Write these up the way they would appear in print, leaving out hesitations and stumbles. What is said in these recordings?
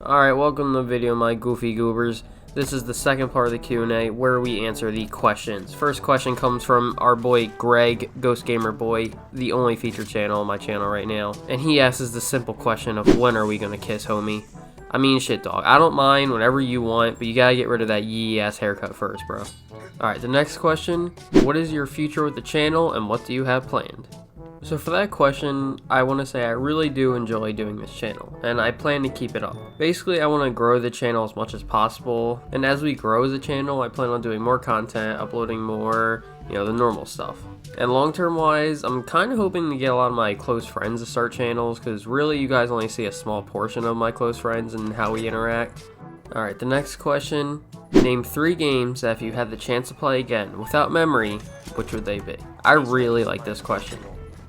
Alright, welcome to the video, my goofy goobers. This is the second part of the Q&A where we answer the questions. First question comes from our boy Greg, Ghost Gamer Boy, the only featured channel on my channel right now. And he asks the simple question of when are we gonna kiss, homie? I mean, shit, dog. I don't mind whenever you want, but you gotta get rid of that yee-ass haircut first, bro. Alright, the next question. What is your future with the channel and what do you have planned? So for that question, I want to say I really do enjoy doing this channel, and I plan to keep it up. Basically, I want to grow the channel as much as possible, and as we grow the channel, I plan on doing more content, uploading more, the normal stuff. And long-term wise, I'm kind of hoping to get a lot of my close friends to start channels, because really you guys only see a small portion of my close friends and how we interact. Alright, the next question. Name 3 games that if you had the chance to play again without memory, which would they be? I really like this question.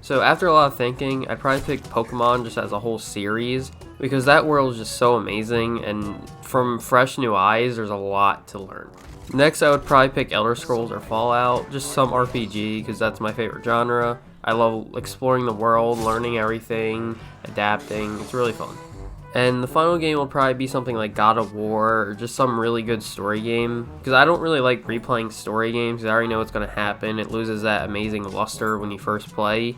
So after a lot of thinking, I'd probably pick Pokemon just as a whole series, because that world is just so amazing, and from fresh new eyes, there's a lot to learn. Next, I would probably pick Elder Scrolls or Fallout, just some RPG, because that's my favorite genre. I love exploring the world, learning everything, adapting, it's really fun. And the final game will probably be something like God of War, or just some really good story game, because I don't really like replaying story games, because I already know what's going to happen. It loses that amazing luster when you first play.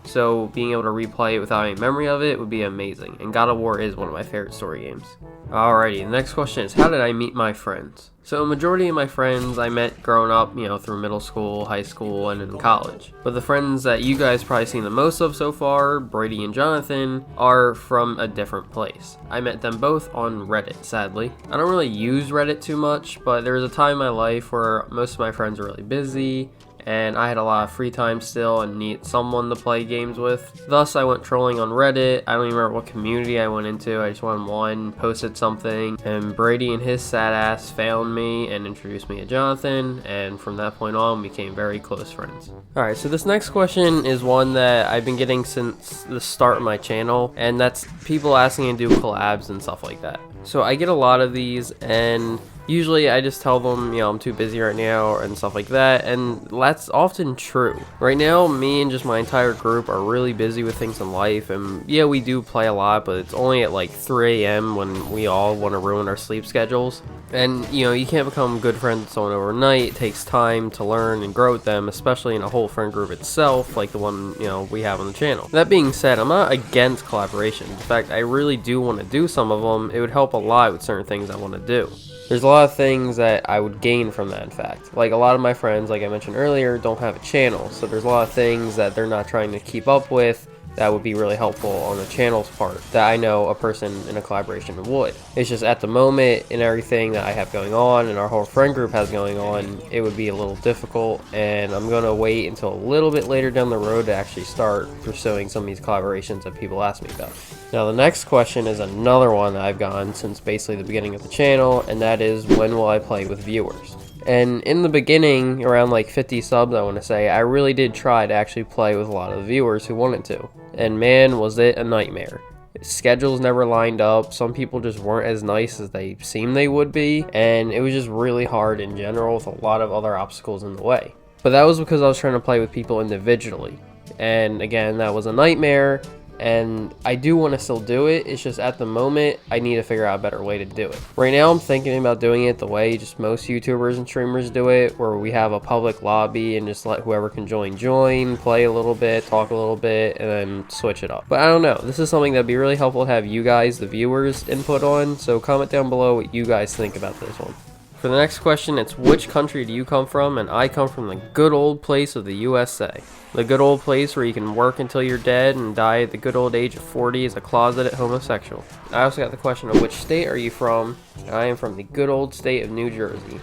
So being able to replay it without any memory of it would be amazing, and God of War is one of my favorite story games. Alrighty, the next question is, how did I meet my friends? So a majority of my friends I met growing up, through middle school, high school, and in college. But the friends that you guys probably seen the most of so far, Brady and Jonathan, are from a different place. I met them both on Reddit, sadly. I don't really use Reddit too much, but there was a time in my life where most of my friends were really busy, and I had a lot of free time still and need someone to play games with. Thus, I went trolling on Reddit. I don't even remember what community I went into. I just went on one, posted something, and Brady and his sad ass found me and introduced me to Jonathan, and from that point on, we became very close friends. Alright, so this next question is one that I've been getting since the start of my channel, and that's people asking to do collabs and stuff like that. So I get a lot of these, and usually I just tell them, I'm too busy right now and stuff like that, and that's often true. Right now, me and just my entire group are really busy with things in life, and yeah, we do play a lot, but it's only at like 3 a.m. when we all want to ruin our sleep schedules. And, you can't become good friends with someone overnight. It takes time to learn and grow with them, especially in a whole friend group itself, like the one, we have on the channel. That being said, I'm not against collaboration. In fact, I really do want to do some of them. It would help a lot with certain things I want to do. There's a lot of things that I would gain from that, in fact. Like, a lot of my friends, like I mentioned earlier, don't have a channel, so there's a lot of things that they're not trying to keep up with that would be really helpful on the channel's part that I know a person in a collaboration would. It's just at the moment, in everything that I have going on and our whole friend group has going on, it would be a little difficult, and I'm going to wait until a little bit later down the road to actually start pursuing some of these collaborations that people ask me about. Now the next question is another one that I've gotten since basically the beginning of the channel, and that is, when will I play with viewers? And in the beginning, around like 50 subs I want to say, I really did try to actually play with a lot of the viewers who wanted to. And man, was it a nightmare. Schedules never lined up, some people just weren't as nice as they seemed they would be, and it was just really hard in general with a lot of other obstacles in the way. But that was because I was trying to play with people individually. And again, that was a nightmare. And I do want to still do it, it's just at the moment, I need to figure out a better way to do it. Right now, I'm thinking about doing it the way just most YouTubers and streamers do it, where we have a public lobby and just let whoever can join, play a little bit, talk a little bit, and then switch it up. But I don't know, this is something that'd be really helpful to have you guys, the viewers, input on, so comment down below what you guys think about this one. For the next question, it's which country do you come from? And I come from the good old place of the USA. The good old place where you can work until you're dead and die at the good old age of 40 as a closeted homosexual. I also got the question of which state are you from? And I am from the good old state of New Jersey,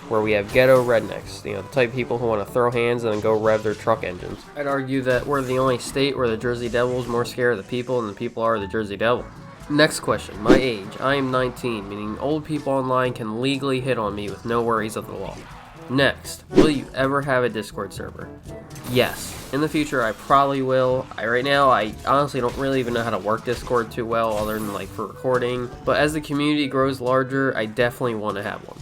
where we have ghetto rednecks, the type of people who want to throw hands and then go rev their truck engines. I'd argue that we're the only state where the Jersey Devil is more scared of the people than the people are the Jersey Devil. Next question, my age. I am 19, meaning old people online can legally hit on me with no worries of the law. Next, will you ever have a Discord server? Yes. In the future, I probably will. Right now, I honestly don't really even know how to work Discord too well, other than like for recording. But as the community grows larger, I definitely want to have one.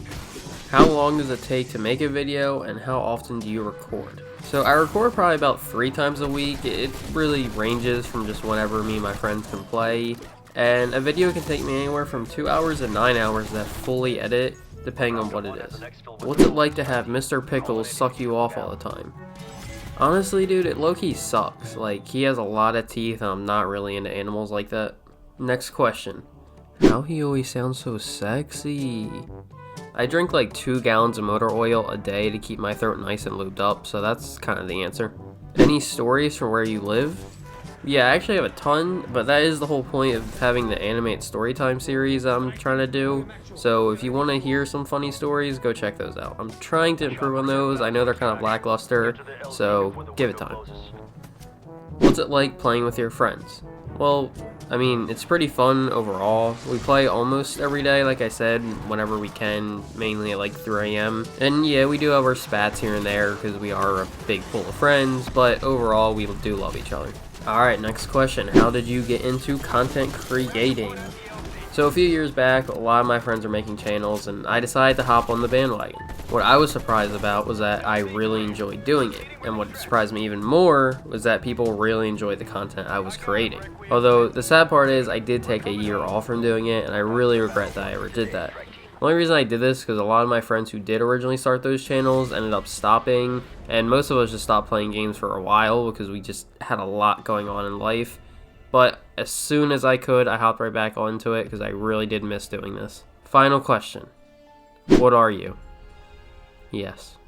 How long does it take to make a video, and how often do you record? So I record probably about 3 times a week. It really ranges from just whenever me and my friends can play. And a video can take me anywhere from 2 hours to 9 hours to fully edit, depending on what it is. What's it like to have Mr. Pickles suck you off all the time? Honestly, dude, it low-key sucks. Like, he has a lot of teeth and I'm not really into animals like that. Next question. How he always sounds so sexy. I drink like 2 gallons of motor oil a day to keep my throat nice and lubed up, so that's kind of the answer. Any stories from where you live? Yeah, I actually have a ton, but that is the whole point of having the animated storytime series I'm trying to do. So if you want to hear some funny stories, go check those out. I'm trying to improve on those. I know they're kind of lackluster, so give it time. What's it like playing with your friends? Well, I mean, it's pretty fun overall. We play almost every day, like I said, whenever we can, mainly at like 3 a.m. And yeah, we do have our spats here and there because we are a big pool of friends, but overall, we do love each other. Alright, next question. How did you get into content creating? So a few years back, a lot of my friends are making channels, and I decided to hop on the bandwagon. What I was surprised about was that I really enjoyed doing it, and what surprised me even more was that people really enjoyed the content I was creating. Although, the sad part is I did take a year off from doing it, and I really regret that I ever did that. The only reason I did this is because a lot of my friends who did originally start those channels ended up stopping, and most of us just stopped playing games for a while because we just had a lot going on in life. But as soon as I could, I hopped right back onto it because I really did miss doing this. Final question. What are you? Yes.